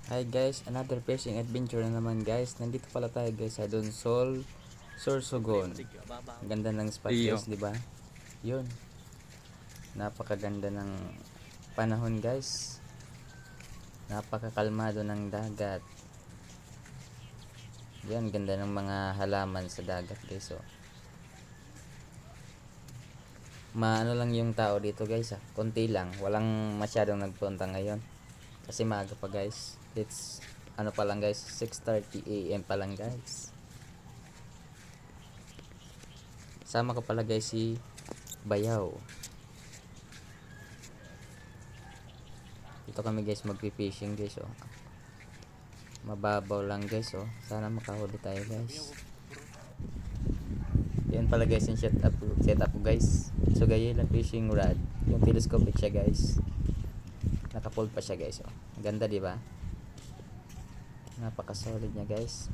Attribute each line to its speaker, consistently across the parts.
Speaker 1: Hi guys, another fishing adventure na naman guys. Nandito pala tayo guys sa Donsol, Sorsogon. Ganda ng spot guys, di ba? 'Yun. Napakaganda ng panahon guys. Napakakalmado ng dagat. Yan, ganda ng mga halaman sa dagat guys, oh. Maano lang yung tao dito guys, ah. Konti lang. Walang masyadong nagpunta ngayon. Kasi maaga pa guys. It's ano pa lang guys, 6:30 AM pa lang guys. Sama ko pala guys si Bayaw. Dito kami guys magpi-fishing guys, oh. Mababaw lang guys, oh. Sana makahuli tayo guys. Yan pala guys yung setup ko guys. So gaya lang fishing rod. Yung telescopic siya guys. Naka-fold pa siya guys, oh. Ganda di ba? Napaka-solid niya guys.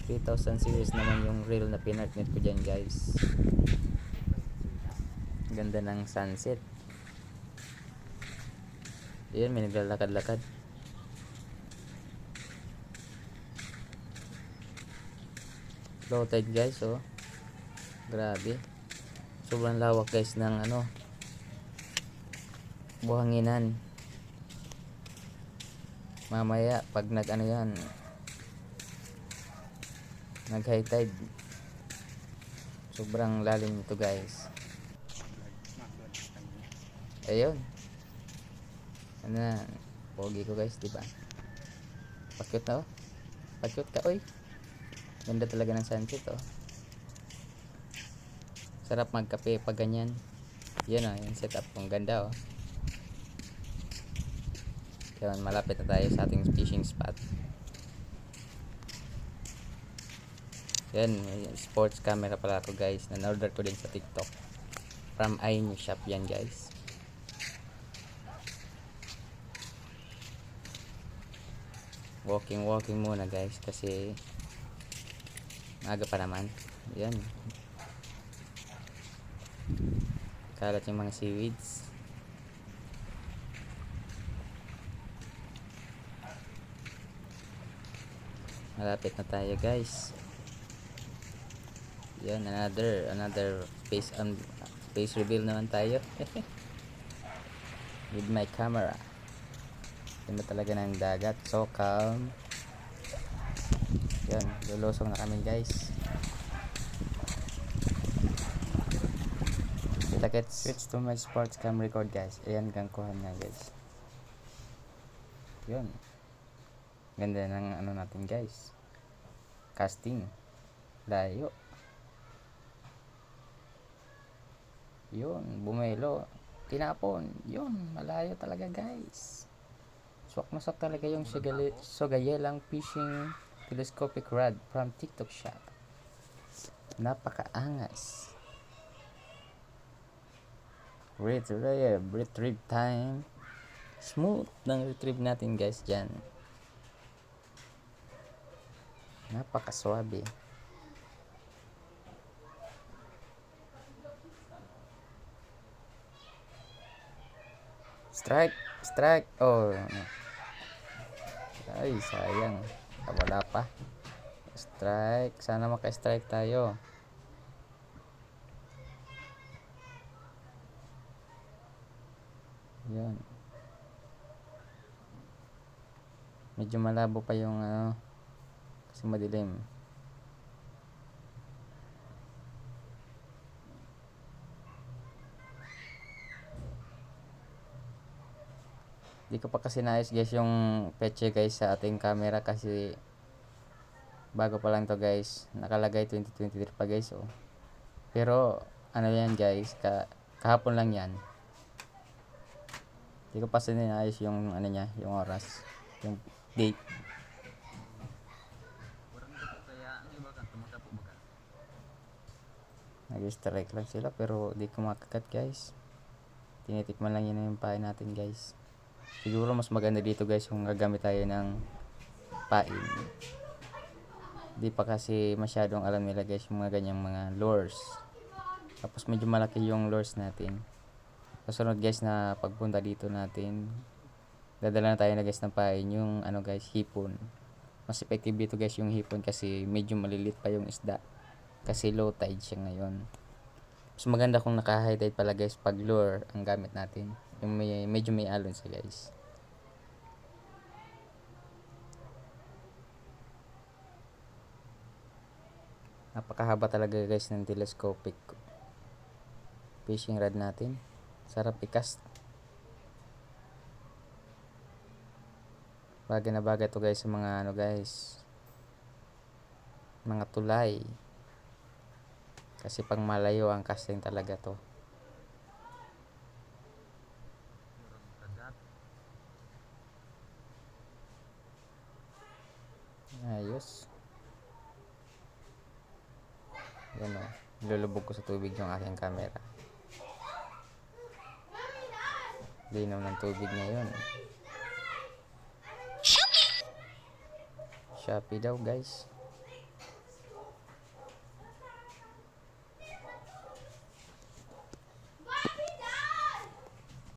Speaker 1: 3000 series naman yung reel na pinartnet ko dyan guys. Ganda ng sunset. Yan, may naglalakad-lakad. Low tide guys, oh. Grabe. Sobrang lawak guys ng buhanginan. Mamaya pag nag yan, nag high tide, sobrang lalim nito guys. Ayun. Pogi ko guys, di ba? Pakyut na, oh. Pakyut ka, oy. Ganda talaga ng sunset, oh. Sarap magkape pag ganyan. Yan, oh, yung setup kong ganda, oh. Yan, malapit na tayo sa ating fishing spot. Yan, sports camera pala ako guys. Na-order ko din sa TikTok. From iNew Shop yan guys. Walking muna guys kasi maaga pa naman. Yan. Kalat yung mga seaweeds. Malapit na tayo guys. Yan, another face reveal naman tayo. With my camera. Ganda talaga ng dagat, so calm. Yan, lulusong na kami guys. Switch to my sports cam record guys. Ayan, gangkuhan na guys. Yun, ganda ng natin guys. Casting layo. Yun, bumelo, tinapon. Yun, malayo talaga guys. Swak na swak talaga yung Sogayelang fishing telescopic rod from TikTok shop. Napakaangas. Retrieve time. Smooth ng retrieve natin guys dyan. Napakaswabe. Strike. Oh. Ay, sayang. Wala pa. Strike. Sana maka-strike tayo. Yan. Medyo malabo pa yung kasi madilim. Di ko pa kasi naayos guys yung peche guys sa ating camera kasi bago pa lang to guys. Nakalagay 2023 pa guys, oh. Pero yan guys, kahapon lang yan. Di ko pa sinayos yung niya, yung oras, yung date. Nag-strike lang sila pero di ko makakat guys. Tinitikman lang yun yung pain natin guys. Siguro mas maganda dito guys kung gagamit tayo ng pain. Di pa kasi masyadong alam nila guys yung mga ganyang mga lures. Tapos medyo malaki yung lures natin. Kasunod guys na pagpunta dito natin, Dadala na tayo na guys ng pain, yung ano guys, hipon. Mas effective dito guys yung hipon kasi medyo malilit pa yung isda. Kasi low tide siya ngayon. Mas maganda kung naka-high tide pala guys pag lure ang gamit natin. Yung medyo may alon siya guys. Napakahaba talaga guys ng telescopic fishing rod natin. Sarap i-cast. Bagay na bagay to guys sa mga ano guys, mga tulay. Kasi pang malayo ang casting talaga to. Ayos. Yan o. Nilulubog ko sa tubig yung aking camera. Linaw ng tubig ngayon. Shopee daw guys.